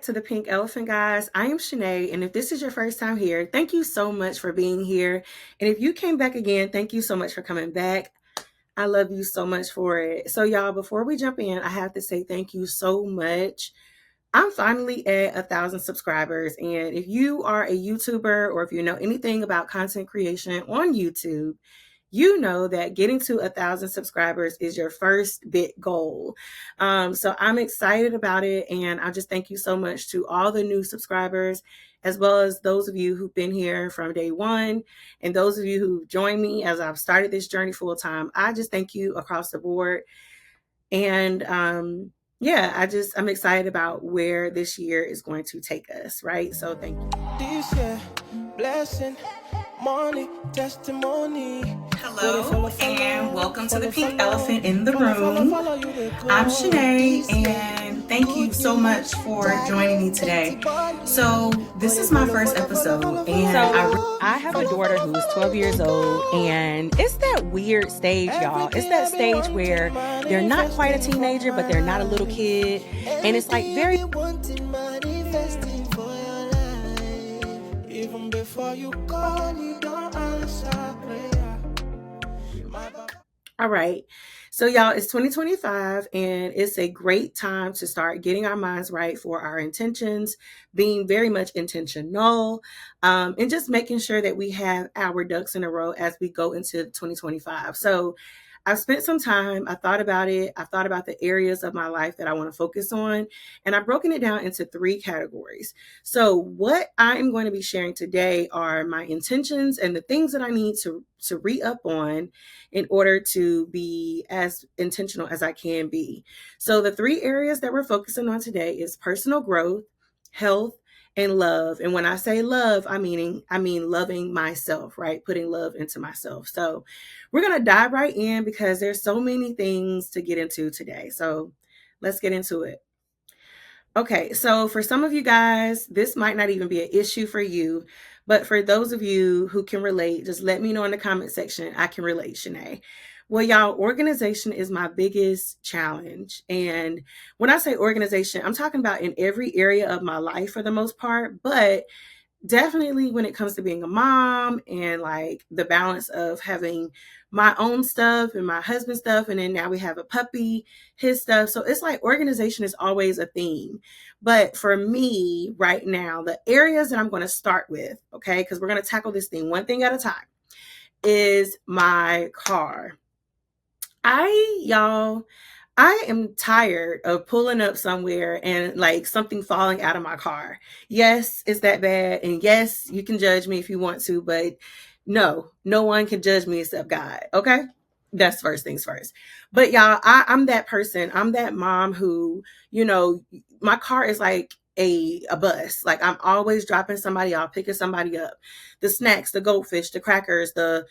to the Pink Elephant, guys. I am Shanay, and if this is your first time here, thank you so much for being here. And if you came back again, thank you so much for coming back. I love you so much for it. So, y'all, before we jump in, I have to say thank you so much. I'm finally at 1,000 subscribers, and if you are a YouTuber or if you know anything about content creation on YouTube, you know that getting to 1,000 subscribers is your first big goal. So I'm excited about it. And I just thank you so much to all the new subscribers, as well as those of you who've been here from day one, and those of you who've joined me as I've started this journey full time. I just thank you across the board. And yeah, I'm excited about where this year is going to take us, right? So thank you. This year, blessing, money, testimony. Hello, and welcome to the Pink Elephant in the Room. I'm Shanay, and thank you so much for joining me today. So this is my first episode, and I have a daughter who's 12 years old, and it's that weird stage, y'all. It's that stage where they're not quite a teenager, but they're not a little kid, and it's like very... Even before you call, you don't answer prayer. All right. So, y'all, it's 2025, and it's a great time to start getting our minds right for our intentions, being very much intentional, and just making sure that we have our ducks in a row as we go into 2025. So, I've spent some time, I thought about it. I thought about the areas of my life that I want to focus on, and I've broken it down into 3 categories. So what I'm going to be sharing today are my intentions and the things that I need to re-up on in order to be as intentional as I can be. So the 3 areas that we're focusing on today is personal growth, health, and love. And when I say love, I mean loving myself, right? Putting love into myself. So we're going to dive right in because there's so many things to get into today. So let's get into it. Okay, so for some of you guys, this might not even be an issue for you, but for those of you who can relate, just let me know in the comment section. I can relate, Shanay. Well, y'all, organization is my biggest challenge. And when I say organization, I'm talking about in every area of my life for the most part, but definitely when it comes to being a mom and like the balance of having my own stuff and my husband's stuff. And then now we have a puppy, his stuff. So it's like organization is always a theme. But for me right now, the areas that I'm going to start with, okay, because we're going to tackle this thing one thing at a time, is my car. I am tired of pulling up somewhere and like something falling out of my car. Yes, it's that bad. And yes, you can judge me if you want to, but no one can judge me except God. Okay. That's first things first. But y'all, I'm that person. I'm that mom who, my car is like a bus. Like I'm always dropping somebody off, picking somebody up. The snacks, the goldfish, the crackers, the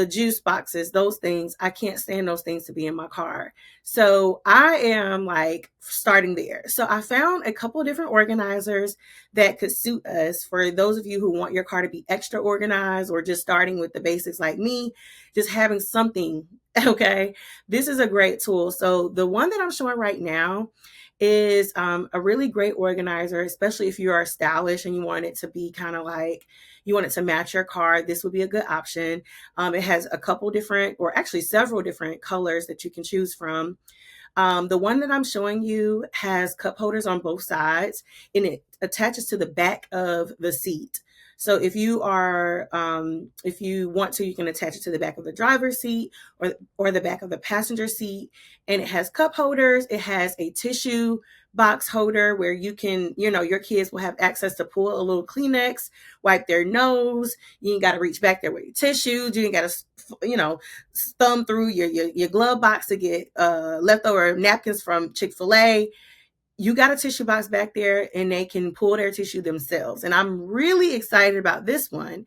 juice boxes, those things, I can't stand those things to be in my car. So I am like starting there. So I found a couple of different organizers that could suit us for those of you who want your car to be extra organized or just starting with the basics like me, just having something. Okay. This is a great tool. So the one that I'm showing right now is a really great organizer, especially if you are stylish and you want it to be kind of like, you want it to match your car. This would be a good option. It has a couple different, or actually several different colors that you can choose from. The one that I'm showing you has cup holders on both sides, and it attaches to the back of the seat. So if you want to, you can attach it to the back of the driver's seat or the back of the passenger seat. And it has cup holders. It has a tissue box holder where you can, your kids will have access to pull a little Kleenex, wipe their nose. You ain't got to reach back there with your tissues. You ain't got to, thumb through your glove box to get leftover napkins from Chick-fil-A. You got a tissue box back there and they can pull their tissue themselves. And I'm really excited about this one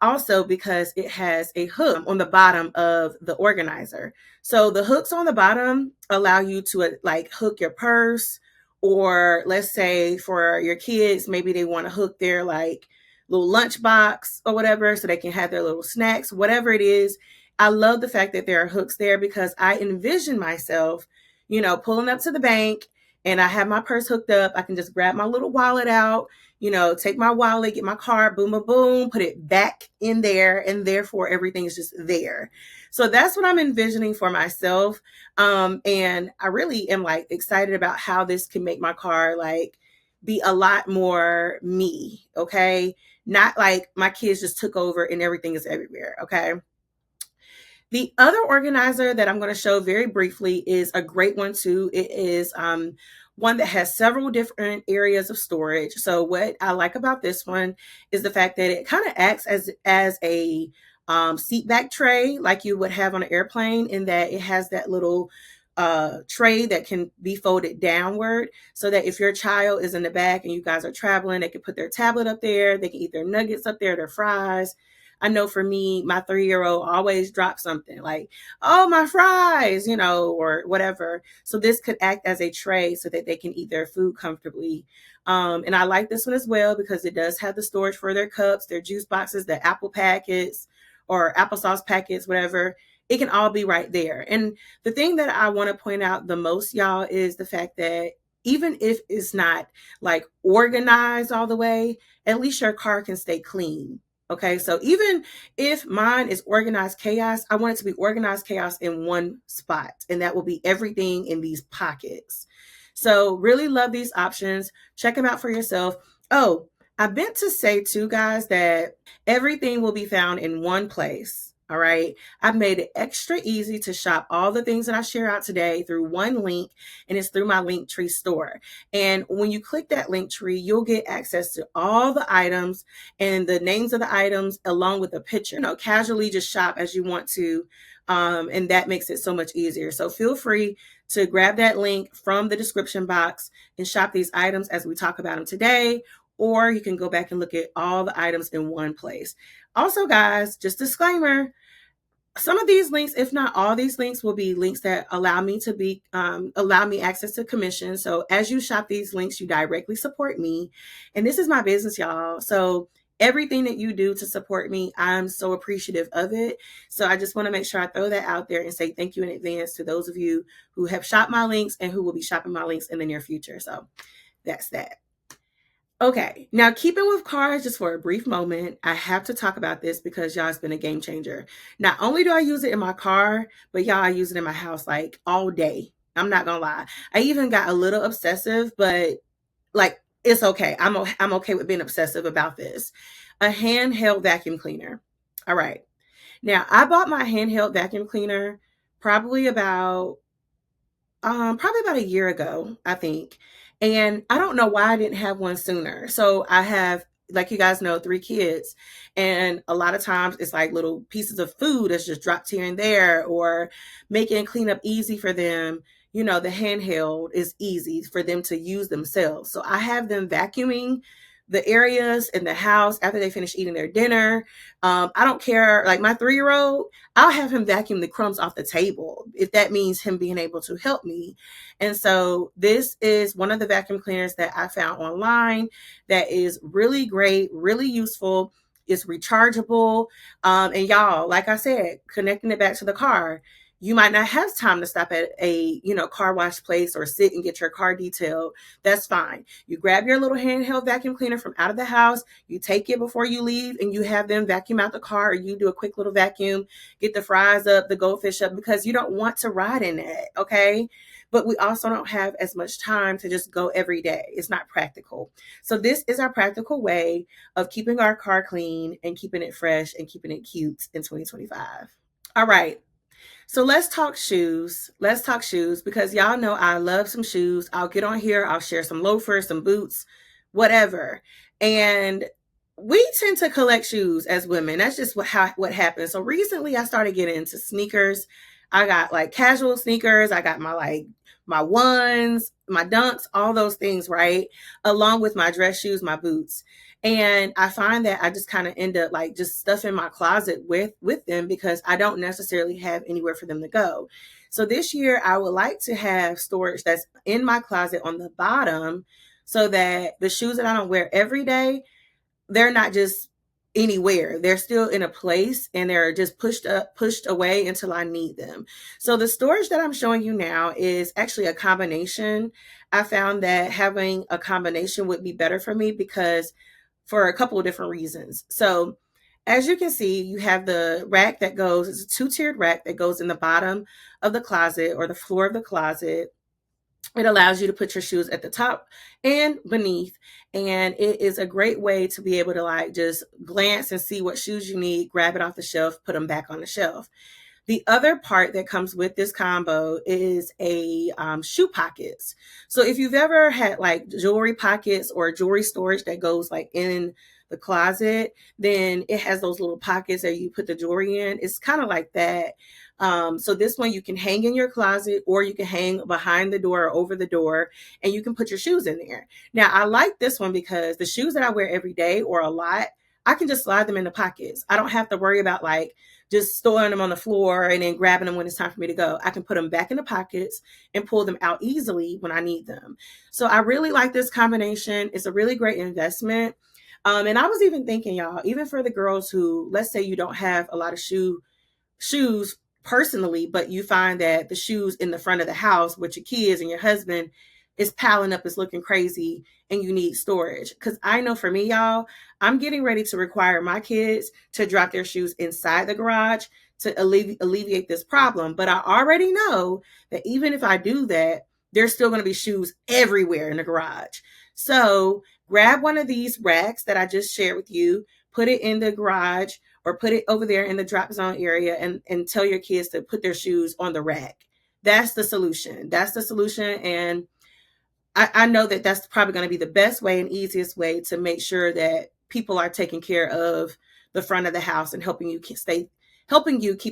also because it has a hook on the bottom of the organizer. So the hooks on the bottom allow you to like hook your purse, or let's say for your kids, maybe they want to hook their like little lunch box or whatever so they can have their little snacks, whatever it is. I love the fact that there are hooks there because I envision myself, pulling up to the bank and I have my purse hooked up, I can just grab my little wallet out, take my wallet, get my card, boom, boom, boom, put it back in there, and therefore everything is just there. So that's what I'm envisioning for myself. And I really am like excited about how this can make my car like be a lot more me. Okay. Not like my kids just took over and everything is everywhere. Okay. The other organizer that I'm going to show very briefly is a great one too. It is one that has several different areas of storage. So what I like about this one is the fact that it kind of acts as a seat back tray like you would have on an airplane, in that it has that little tray that can be folded downward, so that if your child is in the back and you guys are traveling, they can put their tablet up there, they can eat their nuggets up there, their fries. I know for me, my 3-year-old always drops something like, oh, my fries, or whatever. So this could act as a tray so that they can eat their food comfortably. And I like this one as well because it does have the storage for their cups, their juice boxes, their apple packets or applesauce packets, whatever. It can all be right there. And the thing that I want to point out the most, y'all, is the fact that even if it's not like organized all the way, at least your car can stay clean. Okay, so even if mine is organized chaos, I want it to be organized chaos in one spot, and that will be everything in these pockets. So really love these options. Check them out for yourself. Oh, I meant to say too, guys, that everything will be found in one place. All right. I've made it extra easy to shop all the things that I share out today through one link, and it's through my Linktree store. And when you click that Linktree, you'll get access to all the items and the names of the items along with a picture. Casually just shop as you want to. And that makes it so much easier. So feel free to grab that link from the description box and shop these items as we talk about them today. Or you can go back and look at all the items in one place. Also, guys, just disclaimer, some of these links, if not all these links, will be links that allow me access to commission. So as you shop these links, you directly support me, and this is my business, y'all. So everything that you do to support me, I'm so appreciative of it. So I just want to make sure I throw that out there and say thank you in advance to those of you who have shopped my links and who will be shopping my links in the near future. So that's that. Okay, now keeping with cars just for a brief moment, I have to talk about this because y'all, it's been a game changer. Not only do I use it in my car, but y'all, I use it in my house like all day. I'm not gonna lie. I even got a little obsessive, but like it's okay. I'm okay with being obsessive about this. A handheld vacuum cleaner. All right. Now I bought my handheld vacuum cleaner probably about a year ago, I think. And I don't know why I didn't have one sooner. So I have, like you guys know, 3 kids. And a lot of times it's like little pieces of food that's just dropped here and there, or making cleanup easy for them. The handheld is easy for them to use themselves. So I have them vacuuming the areas in the house after they finish eating their dinner. I don't care. Like my 3-year-old, I'll have him vacuum the crumbs off the table if that means him being able to help me. And so this is one of the vacuum cleaners that I found online that is really great, really useful. It's rechargeable. And y'all, like I said, connecting it back to the car, you might not have time to stop at a car wash place or sit and get your car detailed. That's fine. You grab your little handheld vacuum cleaner from out of the house, you take it before you leave, and you have them vacuum out the car, or you do a quick little vacuum, get the fries up, the goldfish up, because you don't want to ride in it, okay? But we also don't have as much time to just go every day. It's not practical. So this is our practical way of keeping our car clean and keeping it fresh and keeping it cute in 2025. All right. So let's talk shoes. Let's talk shoes because y'all know I love some shoes. I'll get on here. I'll share some loafers, some boots, whatever. And we tend to collect shoes as women. That's just what happens. So recently I started getting into sneakers. I got like casual sneakers. I got my ones, my dunks, all those things, right? Along with my dress shoes, my boots. And I find that I just kind of end up like just stuffing my closet with them because I don't necessarily have anywhere for them to go. So this year I would like to have storage that's in my closet on the bottom so that the shoes that I don't wear every day, they're not just anywhere. They're still in a place and they're just pushed away until I need them. So the storage that I'm showing you now is actually a combination. I found that having a combination would be better for me because for a couple of different reasons. So as you can see, you have the rack that goes, it's a two-tiered rack that goes in the bottom of the closet or the floor of the closet. It allows you to put your shoes at the top and beneath. And it is a great way to be able to like just glance and see what shoes you need, grab it off the shelf, put them back on the shelf. The other part that comes with this combo is a shoe pockets. So if you've ever had like jewelry pockets or jewelry storage that goes like in the closet, then it has those little pockets that you put the jewelry in. It's kind of like that. So this one you can hang in your closet or you can hang behind the door or over the door and you can put your shoes in there. Now I like this one because the shoes that I wear every day or a lot, I can just slide them in the pockets. I don't have to worry about like just storing them on the floor and then grabbing them when it's time for me to go. I can put them back in the pockets and pull them out easily when I need them. So I really like this combination. It's a really great investment. And I was even thinking, y'all, even for the girls who, let's say you don't have a lot of shoes personally, but you find that the shoes in the front of the house with your kids and your husband is piling up, is looking crazy, and you need storage. Because I know for me, y'all, I'm getting ready to require my kids to drop their shoes inside the garage to alleviate this problem. But I already know that even if I do that, there's still going to be shoes everywhere in the garage. So grab one of these racks that I just shared with you, put it in the garage or put it over there in the drop zone area and tell your kids to put their shoes on the rack. That's the solution. That's the solution. And I know that that's probably going to be the best way and easiest way to make sure that people are taking care of the front of the house and helping you keep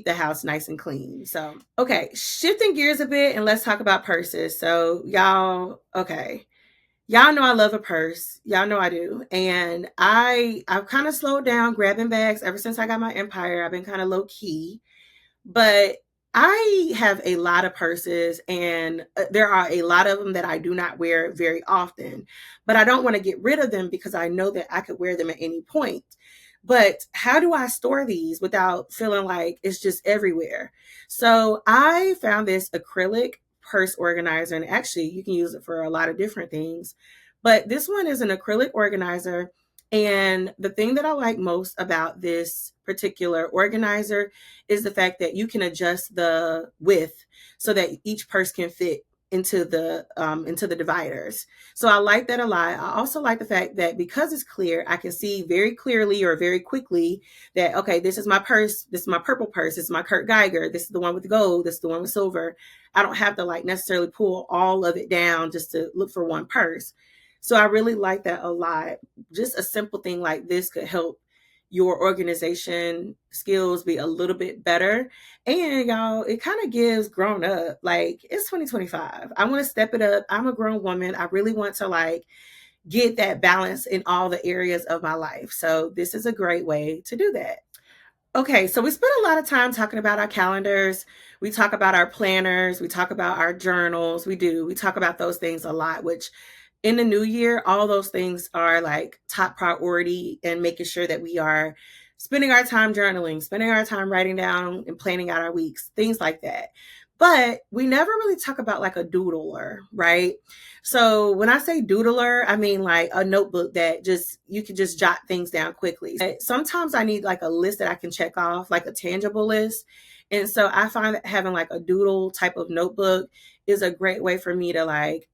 the house nice and clean. So, okay, shifting gears a bit and let's talk about purses. So, y'all, okay. Y'all know I love a purse. Y'all know I do. And I've kind of slowed down grabbing bags ever since I got my empire. I've been kind of low key. But I have a lot of purses, and there are a lot of them that I do not wear very often. But I don't want to get rid of them because I know that I could wear them at any point. But how do I store these without feeling like it's just everywhere? So I found this acrylic purse organizer, and actually you can use it for a lot of different things. But this one is an acrylic organizer. And the thing that I like most about this particular organizer is the fact that you can adjust the width so that each purse can fit into the dividers. So I like that a lot. I also like the fact that because it's clear, I can see very clearly or very quickly that okay, this is my purse, this is my purple purse, this is my Kurt Geiger, this is the one with gold, this is the one with silver. I don't have to like necessarily pull all of it down just to look for one purse. So I really like that a lot. Just a simple thing like this could help your organization skills be a little bit better. And y'all, it kind of gives grown up. Like it's 2025. I want to step it up. I'm a grown woman. I really want to like get that balance in all the areas of my life. So this is a great way to do that. Okay, so we spent a lot of time talking about our calendars. We talk about our planners. We talk about our journals. We do. We talk about those things a lot, which in the new year, all those things are like top priority and making sure that we are spending our time journaling, spending our time writing down and planning out our weeks, things like that. But we never really talk about like a doodler, right? So when I say doodler, I mean like a notebook that just you can just jot things down quickly. Sometimes I need like a list that I can check off, like a tangible list. And so I find that having like a doodle type of notebook is a great way for me to like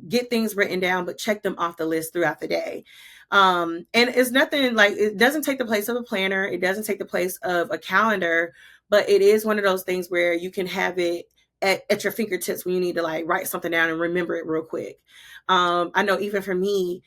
get things written down, but check them off the list throughout the day. And it's nothing like it doesn't take the place of a planner, it doesn't take the place of a calendar, but it is one of those things where you can have it at your fingertips when you need to like write something down and remember it real quick. I know even for me,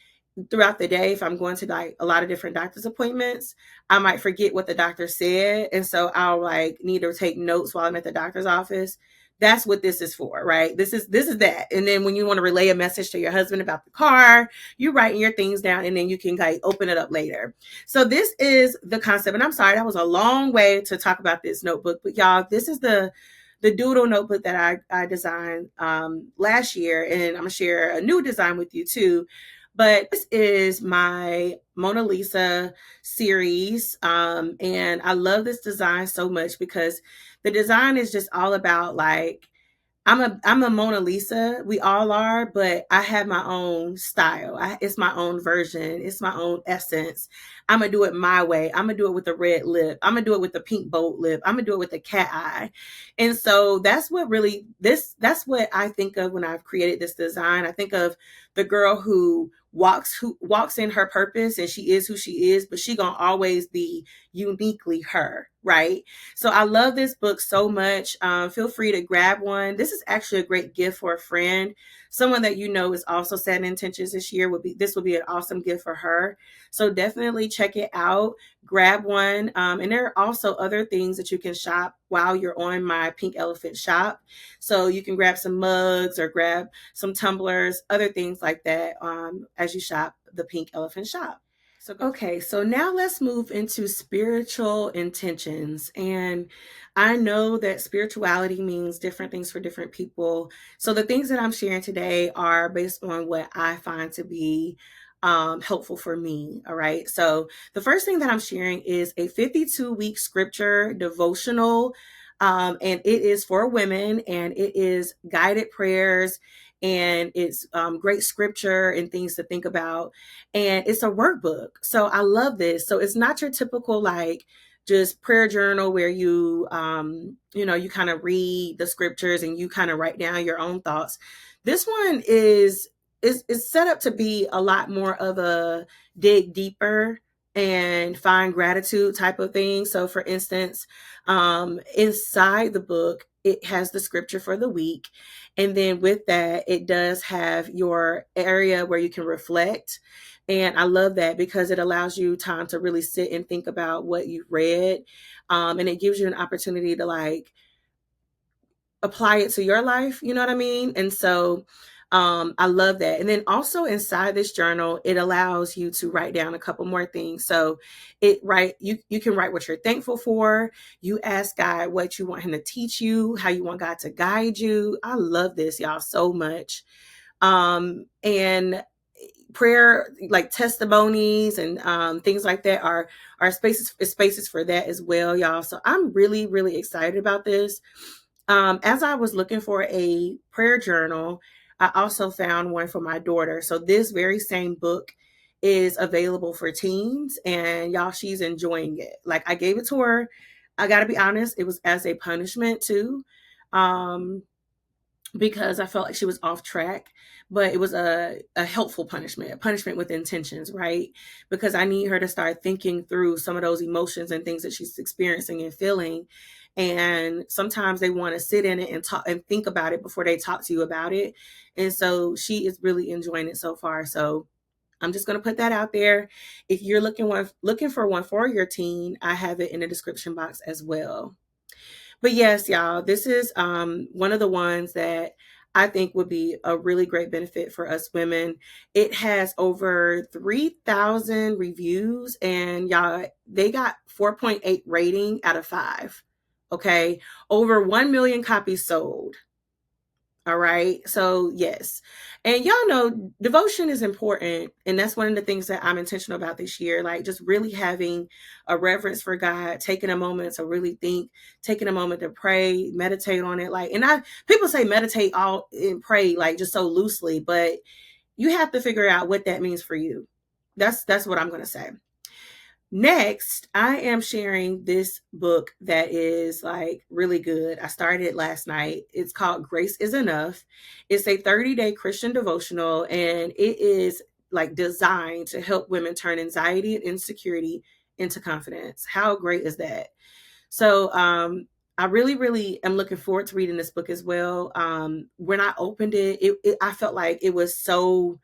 throughout the day, if I'm going to like a lot of different doctor's appointments, I might forget what the doctor said. And so I'll like need to take notes while I'm at the doctor's office. That's what this is for, right? This is that. And then when you want to relay a message to your husband about the car, you're writing your things down and then you can like open it up later. So this is the concept. And I'm sorry, that was a long way to talk about this notebook, but y'all, this is the Doodle Notebook that I designed last year, and I'm gonna share a new design with you too. But this is my Mona Lisa series. And I love this design so much because the design is just all about like, I'm a Mona Lisa. We all are, but I have my own style. It's my own version. It's my own essence. I'm gonna do it my way. I'm gonna do it with the red lip. I'm gonna do it with the pink bold lip. I'm gonna do it with the cat eye. And so that's what really this. That's what I think of when I've created this design. I think of the girl who walks in her purpose, and she is who she is, but she gonna always be uniquely her, right? So I love this book so much. Feel free to grab one. This is actually a great gift for a friend, someone that you know is also setting intentions this year. Would be an awesome gift for her. So definitely check it out. Grab one. And there are also other things that you can shop while you're on my Pink Elephant shop. So you can grab some mugs or grab some tumblers, other things like that as you shop the Pink Elephant shop. Okay, so now let's move into spiritual intentions. And I know that spirituality means different things for different people. So the things that I'm sharing today are based on what I find to be helpful for me. All right. So the first thing that I'm sharing is a 52-week scripture devotional. And it is for women, and it is guided prayers, and it's great scripture and things to think about, and it's a workbook. So I love this. So it's not your typical like just prayer journal where you kind of read the scriptures and you kind of write down your own thoughts. This one is set up to be a lot more of a dig deeper and find gratitude type of thing. So for instance, inside the book, it has the scripture for the week. And then with that, it does have your area where you can reflect. And I love that because it allows you time to really sit and think about what you've read. And it gives you an opportunity to like apply it to your life. You know what I mean? And so I love that. And then also inside this journal, it allows you to write down a couple more things. So you can write what you're thankful for. You ask God what you want him to teach you, how you want God to guide you. I love this, y'all, so much. And prayer like testimonies and things like that are spaces for that as well, y'all. So I'm really really excited about this. As I was looking for a prayer journal, I also found one for my daughter. So this very same book is available for teens, and y'all, she's enjoying it. Like I gave it to her. I got to be honest, it was as a punishment too. Um, because I felt like she was off track, but it was a helpful punishment, a punishment with intentions, right? Because I need her to start thinking through some of those emotions and things that she's experiencing and feeling. And sometimes they want to sit in it and talk and think about it before they talk to you about it. And so she is really enjoying it so far. So I'm just going to put that out there. If you're looking for one for your teen, I have it in the description box as well. But yes, y'all, this is one of the ones that I think would be a really great benefit for us women. It has over 3,000 reviews, and y'all, they got 4.8 rating out of 5. Okay. Over 1 million copies sold. All right. So, yes. And y'all know devotion is important. And that's one of the things that I'm intentional about this year. Like just really having a reverence for God, taking a moment to really think, taking a moment to pray, meditate on it. Like, people say meditate all and pray, like just so loosely, but you have to figure out what that means for you. That's what I'm going to say. Next, I am sharing this book that is like really good. I started it last night. It's called Grace is Enough. It's a 30-day Christian devotional, and it is like designed to help women turn anxiety and insecurity into confidence. How great is that? So, I really, really am looking forward to reading this book as well. When I opened it, I felt like it was so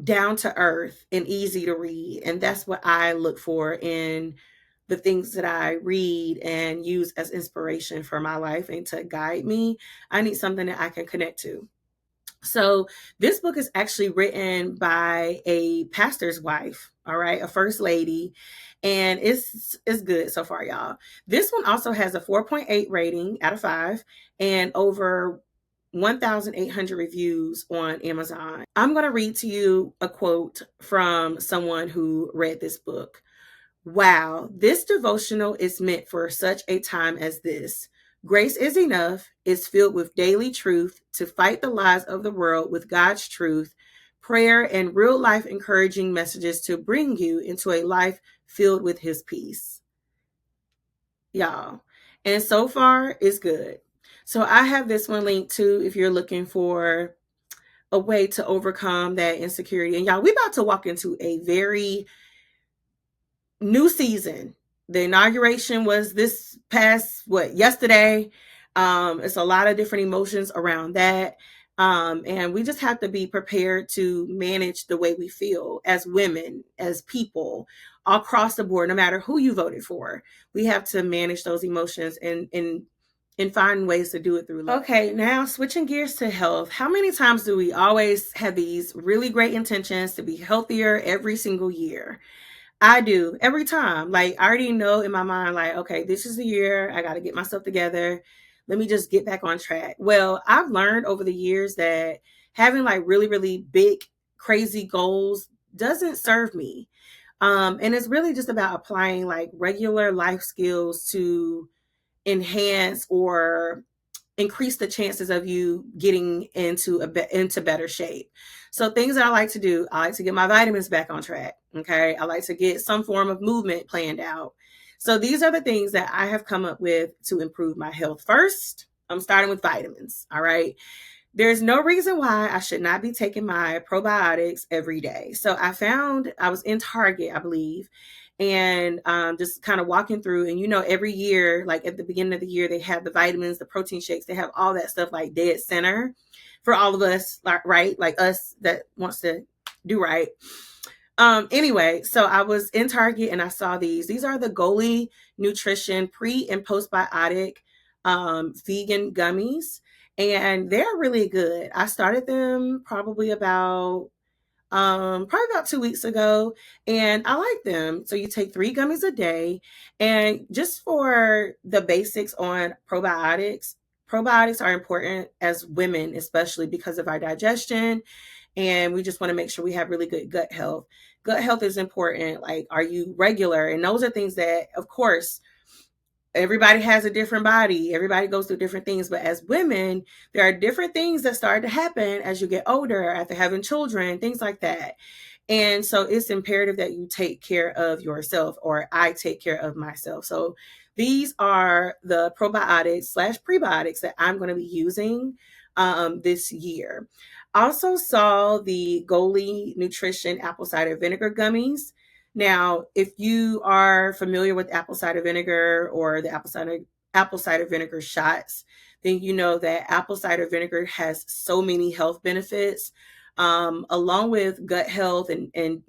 down to earth and easy to read. And that's what I look for in the things that I read and use as inspiration for my life and to guide me. I need something that I can connect to. So this book is actually written by a pastor's wife, all right, a first lady, and it's good so far, y'all. This one also has a 4.8 rating out of 5 and over 1,800 reviews on Amazon. I'm going to read to you a quote from someone who read this book. Wow, this devotional is meant for such a time as this. Grace is enough is filled with daily truth to fight the lies of the world with God's truth, prayer, and real life encouraging messages to bring you into a life filled with His peace. Y'all. And so far, it's good. So I have this one linked too if you're looking for a way to overcome that insecurity. And y'all, we about to walk into a very new season. The inauguration was this past yesterday. It's a lot of different emotions around that. And we just have to be prepared to manage the way we feel as women, as people, across the board, no matter who you voted for. We have to manage those emotions and find ways to do it through love. Okay, now switching gears to health. How many times do we always have these really great intentions to be healthier every single year? I do every time. Like, I already know in my mind, like, okay, this is the year. I got to get myself together. Let me just get back on track. Well, I've learned over the years that having like really, really big, crazy goals doesn't serve me. And it's really just about applying like regular life skills to enhance or increase the chances of you getting into better shape. So things that I like to do, I like to get my vitamins back on track. Okay. I like to get some form of movement planned out. So these are the things that I have come up with to improve my health. First, I'm starting with vitamins. All right. There's no reason why I should not be taking my probiotics every day. So I was in Target, I believe, and just kind of walking through. And every year, like at the beginning of the year, they have the vitamins, the protein shakes, they have all that stuff like dead center for all of us, right? Like us that wants to do right. Anyway, so I was in Target and I saw these. These are the Goli Nutrition pre and postbiotic vegan gummies, and they're really good. I started them probably about 2 weeks ago, and I like them. So you take 3 gummies a day, and just for the basics on probiotics. Probiotics are important as women, especially because of our digestion, and we just want to make sure we have really good gut health. Gut health is important. Like, are you regular? And those are things that, of course, everybody has a different body. Everybody goes through different things. But as women, there are different things that start to happen as you get older, after having children, things like that. And so it's imperative that you take care of yourself, or I take care of myself. So these are the probiotics slash prebiotics that I'm going to be using this year. I also saw the Goli Nutrition apple cider vinegar gummies. Now, if you are familiar with apple cider vinegar or the apple cider vinegar shots, then you know that apple cider vinegar has so many health benefits, along with gut health and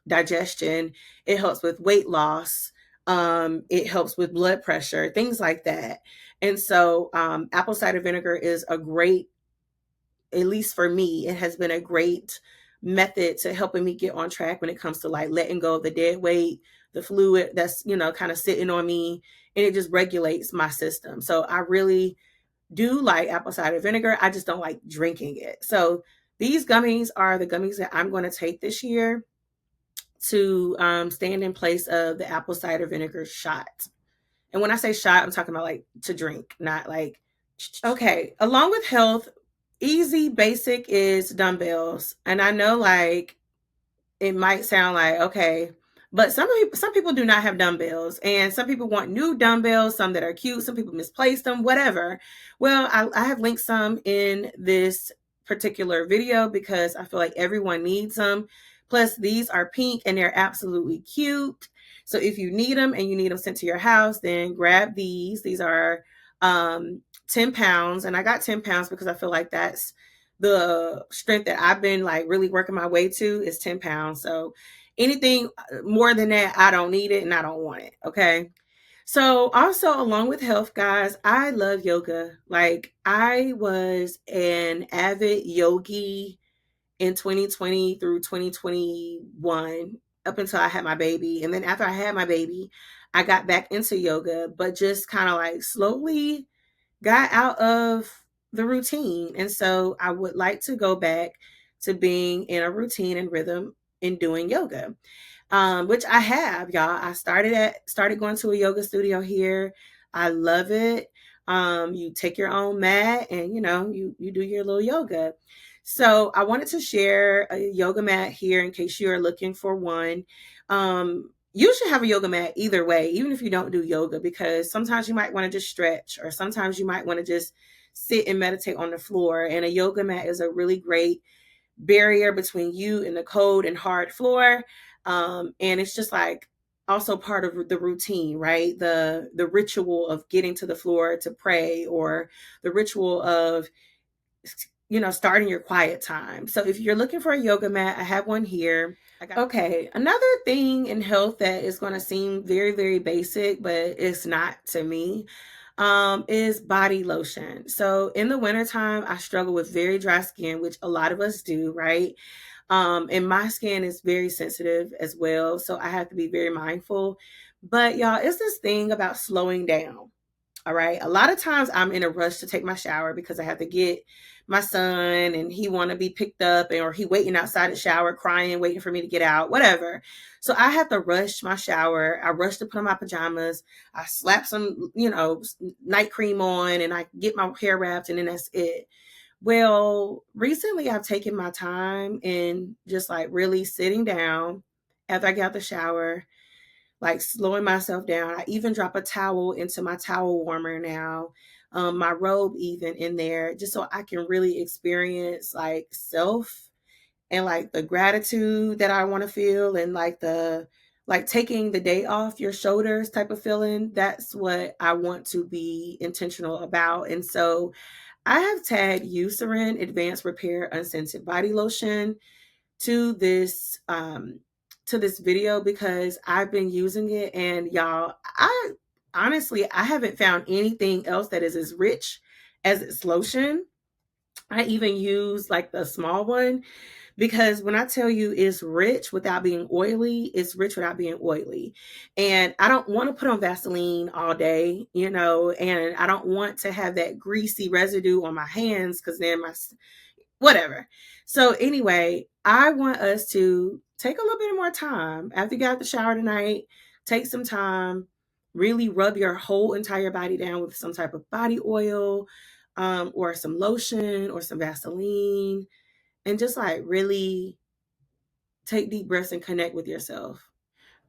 digestion. It helps with weight loss. It helps with blood pressure, things like that. And so, apple cider vinegar is a great, at least for me, it has been a great method to helping me get on track when it comes to like letting go of the dead weight, the fluid that's, kind of sitting on me, and it just regulates my system. So I really do like apple cider vinegar. I just don't like drinking it. So these gummies are the gummies that I'm going to take this year to stand in place of the apple cider vinegar shot. And when I say shot, I'm talking about like to drink, not like. Okay, along with health, easy basic is dumbbells. And I know like it might sound like okay, but some people do not have dumbbells, and some people want new dumbbells, some that are cute, some people misplace them, whatever. Well, I have linked some in this particular video because I feel like everyone needs them. Plus, these are pink and they're absolutely cute. So if you need them and you need them sent to your house, then grab these. These are 10 pounds, and I got 10 pounds because I feel like that's the strength that I've been like really working my way to, is 10 pounds. So anything more than that, I don't need it and I don't want it. Okay. So also, along with health, guys, I love yoga. Like, I was an avid yogi in 2020 through 2021 up until I had my baby. And then after I had my baby, I got back into yoga, but just kind of like slowly got out of the routine. And so I would like to go back to being in a routine and rhythm in doing yoga, which I have, y'all. I started going to a yoga studio here. I love it. You take your own mat and you do your little yoga. So I wanted to share a yoga mat here in case you are looking for one. You should have a yoga mat either way, even if you don't do yoga, because sometimes you might want to just stretch, or sometimes you might want to just sit and meditate on the floor. And a yoga mat is a really great barrier between you and the cold and hard floor. And it's just like also part of the routine, right? The ritual of getting to the floor to pray, or the ritual of starting your quiet time. So if you're looking for a yoga mat, I have one here. Okay, another thing in health that is going to seem very, very basic, but it's not to me, is body lotion. So in the wintertime, I struggle with very dry skin, which a lot of us do, right? And my skin is very sensitive as well. So I have to be very mindful. But y'all, it's this thing about slowing down. All right. A lot of times I'm in a rush to take my shower because I have to get my son, and he want to be picked up, or he waiting outside the shower crying, waiting for me to get out, whatever. So I have to rush my shower. I rush to put on my pajamas. I slap some, night cream on, and I get my hair wrapped, and then that's it. Well, recently I've taken my time and just like really sitting down after I get out the shower, like slowing myself down. I even drop a towel into my towel warmer now, my robe even in there, just so I can really experience like self, and like the gratitude that I want to feel, and like the like taking the day off your shoulders type of feeling. That's what I want to be intentional about. And so I have tagged Eucerin Advanced Repair Unscented Body Lotion to this video because I've been using it, and y'all, I honestly I haven't found anything else that is as rich as its lotion. I even use like the small one, because when I tell you it's rich without being oily, it's rich without being oily. And I don't want to put on Vaseline all day, and I don't want to have that greasy residue on my hands, because then my whatever. So anyway, I want us to take a little bit more time after you got out the shower tonight. Take some time, really rub your whole entire body down with some type of body oil, or some lotion or some Vaseline, and just like really take deep breaths and connect with yourself.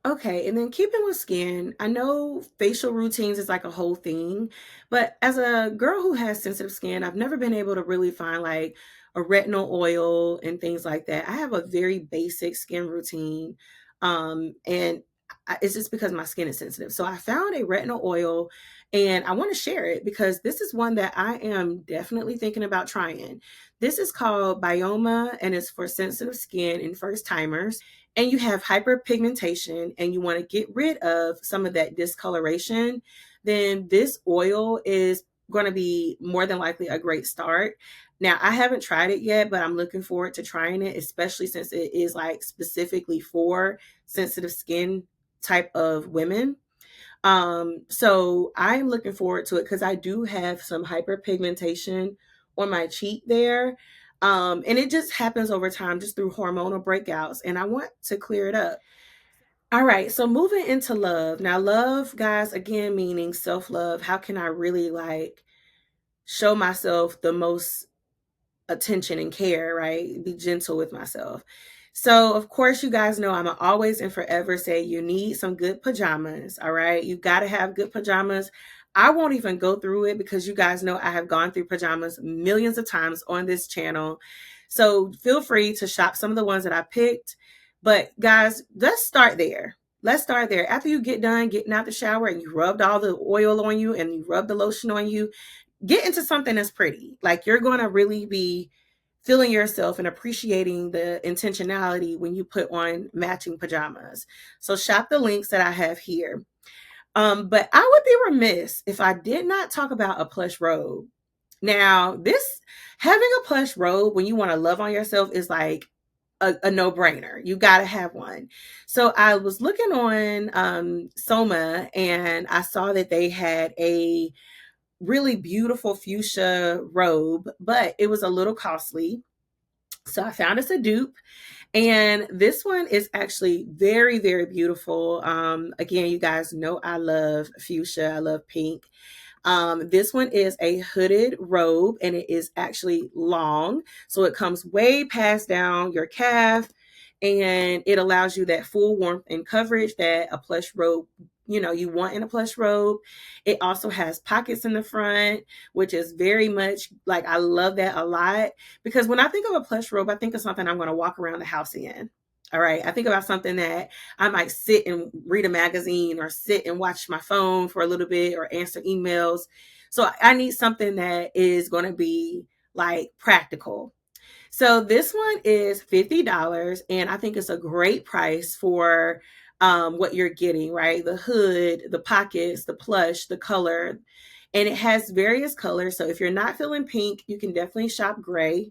Okay, and then keeping with skin, I know facial routines is like a whole thing, but as a girl who has sensitive skin, I've never been able to really find like a retinol oil and things like that. I have a very basic skin routine, and it's just because my skin is sensitive. So I found a retinol oil, and I want to share it because this is one that I am definitely thinking about trying. This is called Bioma, and it's for sensitive skin and first timers, and you have hyperpigmentation and you want to get rid of some of that discoloration, then this oil is going to be more than likely a great start. Now, I haven't tried it yet, but I'm looking forward to trying it, especially since it is like specifically for sensitive skin type of women. So I'm looking forward to it because I do have some hyperpigmentation on my cheek there. And it just happens over time just through hormonal breakouts. And I want to clear it up. All right. So moving into love. Now, love, guys, again, meaning self love. How can I really like show myself the most attention and care, right? Be gentle with myself. So, of course, you guys know I'm always and forever say you need some good pajamas. All right. You got to have good pajamas. I won't even go through it because you guys know I have gone through pajamas millions of times on this channel. So, feel free to shop some of the ones that I picked. But, guys, let's start there. Let's start there. After you get done getting out the shower and you rubbed all the oil on you and you rubbed the lotion on you, get into something that's pretty. Like you're going to really be feeling yourself and appreciating the intentionality when you put on matching pajamas. So shop the links that I have here. But I would be remiss if I did not talk about a plush robe. Now, this having a plush robe when you want to love on yourself is like a no-brainer. You got to have one. So I was looking on Soma, and I saw that they had a really beautiful fuchsia robe, but it was a little costly. So I found us a dupe, and this one is actually very, very beautiful. Again, you guys know I love fuchsia, I love pink. This one is a hooded robe, and it is actually long. So it comes way past down your calf, and it allows you that full warmth and coverage that a plush robe, you want in a plush robe. It also has pockets in the front, which is very much like, I love that a lot, because when I think of a plush robe, I think of something I'm going to walk around the house in. All right. I think about something that I might sit and read a magazine or sit and watch my phone for a little bit or answer emails. So I need something that is going to be like practical. So this one is $50, and I think it's a great price for what you're getting, right? The hood, the pockets, the plush, the color, and it has various colors. So if you're not feeling pink, you can definitely shop gray.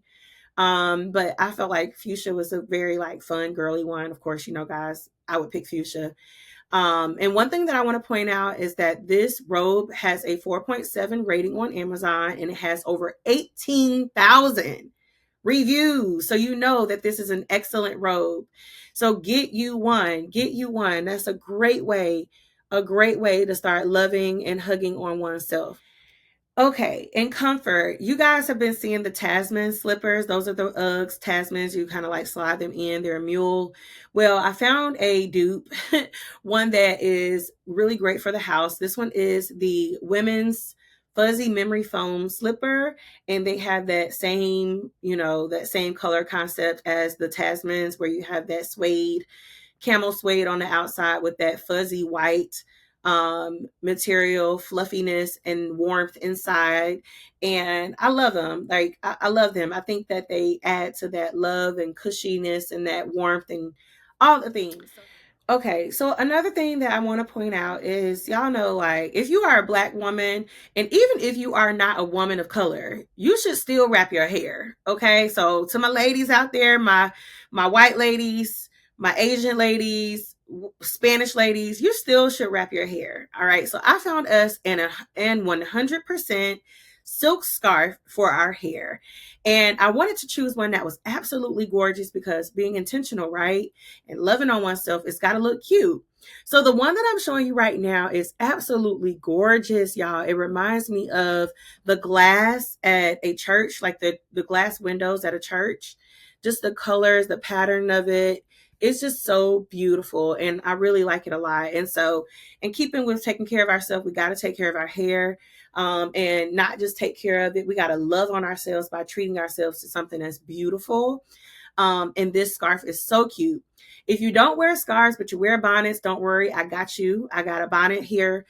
But I felt like fuchsia was a very like fun, girly one. Of course, guys, I would pick fuchsia. And one thing that I want to point out is that this robe has a 4.7 rating on Amazon, and it has over 18,000 reviews. So you know that this is an excellent robe. So get you one. Get you one. That's a great way to start loving and hugging on oneself. Okay, in comfort, you guys have been seeing the Tasman slippers. Those are the Uggs Tasmans. You kind of like slide them in. They're a mule. Well, I found a dupe, one that is really great for the house. This one is the women's fuzzy memory foam slipper, and they have that same color concept as the Tasmans, where you have that camel suede on the outside with that fuzzy white material, fluffiness, and warmth inside. And I love them. Like, I love them. I think that they add to that love and cushiness and that warmth and all the things. Okay, so another thing that I want to point out is, y'all know, like, if you are a Black woman, and even if you are not a woman of color, you should still wrap your hair. Okay, so to my ladies out there, my white ladies, my Asian ladies, Spanish ladies, you still should wrap your hair. All right, so I found us an 100% silk scarf for our hair, and I wanted to choose one that was absolutely gorgeous, because being intentional, right, and loving on oneself, it's got to look cute. So the one that I'm showing you right now is absolutely gorgeous, y'all. It reminds me of the glass at a church, like the glass windows at a church. Just the colors, the pattern of it. It's just so beautiful, and I really like it a lot. And so, in keeping with taking care of ourselves, we got to take care of our hair, and not just take care of it. We got to love on ourselves by treating ourselves to something that's beautiful. And this scarf is so cute. If you don't wear scarves, but you wear bonnets, don't worry. I got you. I got a bonnet here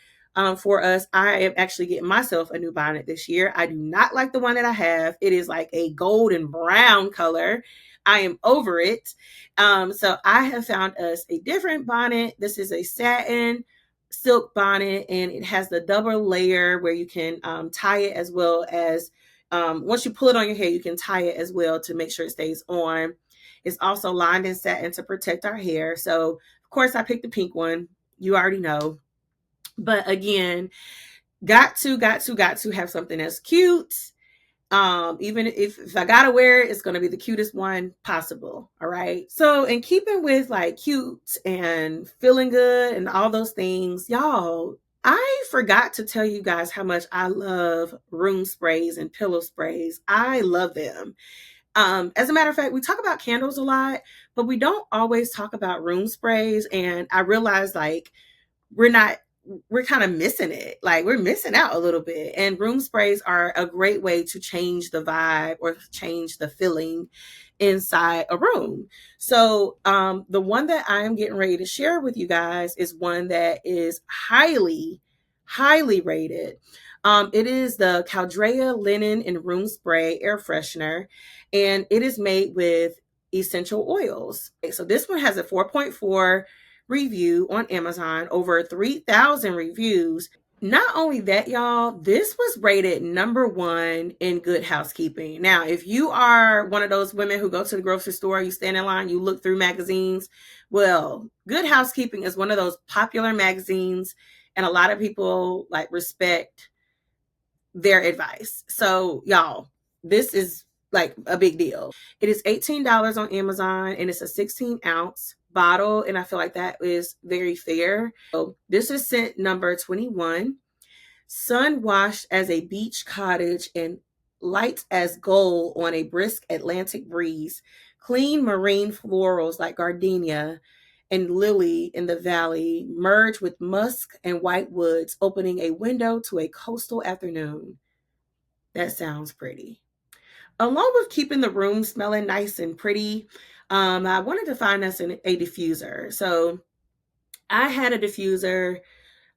for us. I am actually getting myself a new bonnet this year. I do not like the one that I have. It is like a golden brown color. I am over it. So I have found us a different bonnet. This is a satin silk bonnet, and it has the double layer where you can tie it, as well as once you pull it on your hair, you can tie it as well to make sure it stays on. It's also lined in satin to protect our hair. So, of course, I picked the pink one. You already know. But again, got to have something that's cute. Even if I gotta wear it, it's gonna be the cutest one possible. All right. So, in keeping with like cute and feeling good and all those things, y'all, I forgot to tell you guys how much I love room sprays and pillow sprays. I love them. As a matter of fact, we talk about candles a lot, but we don't always talk about room sprays. And I realized like we're not we're kind of missing it. Like, we're missing out a little bit. And room sprays are a great way to change the vibe or change the feeling inside a room. So the one that I'm getting ready to share with you guys is one that is highly, highly rated. It is the Caldrea Linen and Room Spray Air Freshener, and it is made with essential oils. So this one has a 4.4 review on Amazon, over 3,000 reviews. Not only that, y'all, this was rated number one in Good Housekeeping. Now, if you are one of those women who go to the grocery store, you stand in line, you look through magazines, well, Good Housekeeping is one of those popular magazines, and a lot of people like respect their advice. So, y'all, this is like a big deal. It is $18 on Amazon and it's a 16-ounce bottle. And I feel like that is very fair. So, this is scent number 21. Sun washed as a beach cottage and light as gold on a brisk Atlantic breeze. Clean marine florals like gardenia and lily in the valley merge with musk and white woods, opening a window to a coastal afternoon. That sounds pretty. Along with keeping the room smelling nice and pretty, I wanted to find us a diffuser. So I had a diffuser.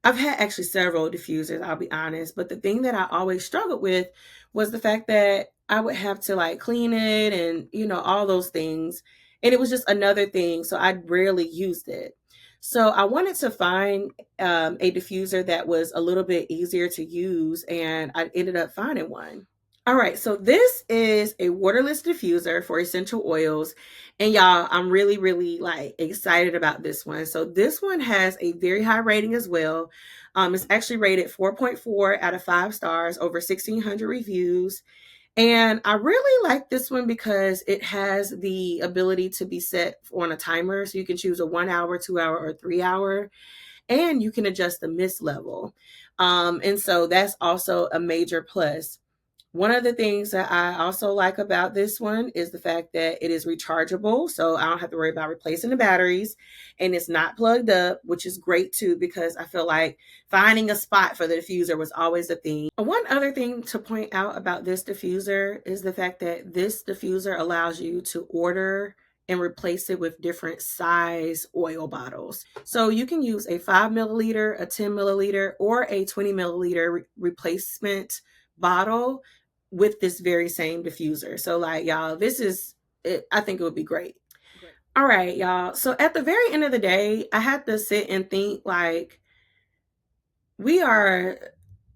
I've had actually several diffusers, I'll be honest, but the thing that I always struggled with was the fact that I would have to like clean it and, all those things. And it was just another thing. So I rarely used it. So I wanted to find a diffuser that was a little bit easier to use, and I ended up finding one. All right, so this is a waterless diffuser for essential oils. And y'all, I'm really, really like excited about this one. So this one has a very high rating as well. It's actually rated 4.4 out of 5 stars, over 1,600 reviews. And I really like this one because it has the ability to be set on a timer. So you can choose a 1 hour, 2 hour, or 3 hour, and you can adjust the mist level. And so that's also a major plus. One of the things that I also like about this one is the fact that it is rechargeable. So I don't have to worry about replacing the batteries, and it's not plugged up, which is great too, because I feel like finding a spot for the diffuser was always a thing. One other thing to point out about this diffuser is the fact that this diffuser allows you to order and replace it with different size oil bottles. So you can use a 5 milliliter, a 10 milliliter, or a 20 milliliter replacement bottle with this very same diffuser. So like, y'all, this is it. I think it would be great. All right, y'all. So at the very end of the day, I had to sit and think like, we are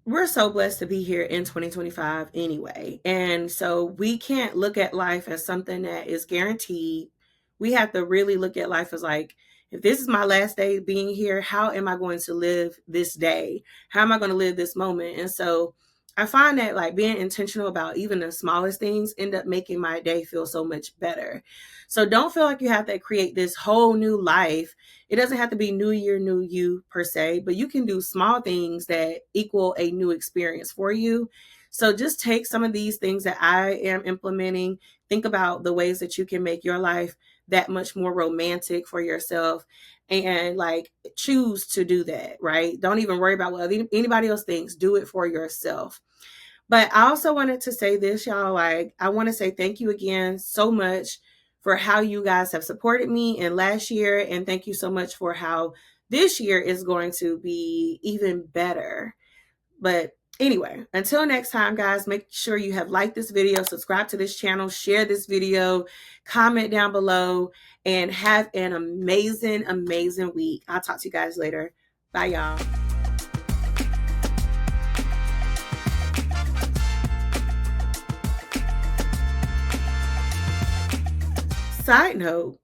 we're so blessed to be here in 2025 anyway. And so we can't look at life as something that is guaranteed. We have to really look at life as like, if this is my last day being here, how am I going to live this day? How am I going to live this moment? And so I find that like being intentional about even the smallest things end up making my day feel so much better. So don't feel like you have to create this whole new life. It doesn't have to be new year, new you per se, but you can do small things that equal a new experience for you. So just take some of these things that I am implementing. Think about the ways that you can make your life that much more romantic for yourself, and like choose to do that, right? Don't even worry about what anybody else thinks. Do it for yourself. But I also wanted to say this, y'all. Like, I want to say thank you again so much for how you guys have supported me in last year. And thank you so much for how this year is going to be even better. But anyway, until next time, guys, make sure you have liked this video, subscribe to this channel, share this video, comment down below, and have an amazing, amazing week. I'll talk to you guys later. Bye, y'all. Side note,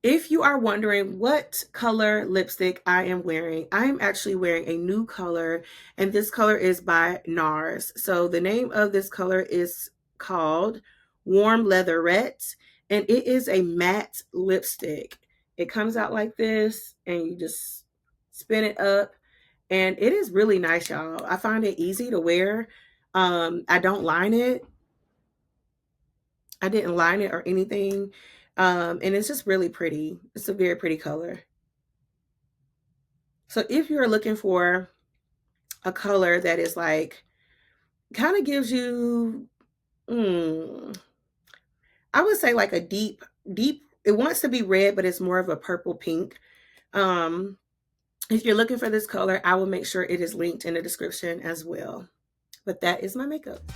if you are wondering what color lipstick I am wearing, I am actually wearing a new color, and this color is by NARS. So the name of this color is called Warm Leatherette, and it is a matte lipstick. It comes out like this, and you just spin it up, and it is really nice, y'all. I find it easy to wear. I don't line it. I didn't line it or anything. And it's just really pretty. It's a very pretty color. So if you're looking for a color that is like, kind of gives you, I would say like a deep, it wants to be red, but it's more of a purple pink. Um, if you're looking for this color, I will make sure it is linked in the description as well. But that is my makeup.